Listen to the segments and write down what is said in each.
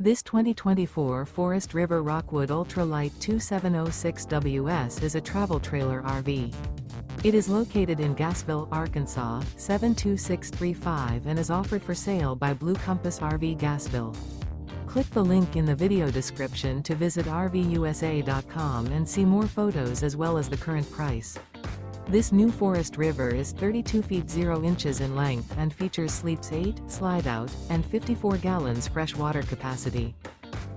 This 2024 Forest River Rockwood Ultralight 2706WS is a travel trailer RV. It is located in Gassville, Arkansas, 72635 and is offered for sale by Blue Compass RV Gassville. Click the link in the video description to visit RVUSA.com and see more photos as well as the current price. This new Forest River is 32 feet 0 inches in length and features sleeps 8, Slideout, and 54 gallons fresh water capacity.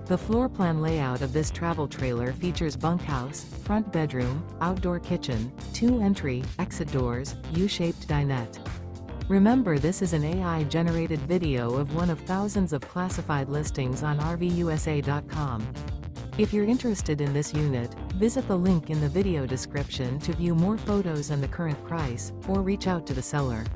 The floor plan layout of this travel trailer features bunkhouse, front bedroom, outdoor kitchen, 2 entry, exit doors, U-shaped dinette. Remember, this is an AI-generated video of one of thousands of classified listings on RVUSA.com. If you're interested in this unit, visit the link in the video description to view more photos and the current price, or reach out to the seller.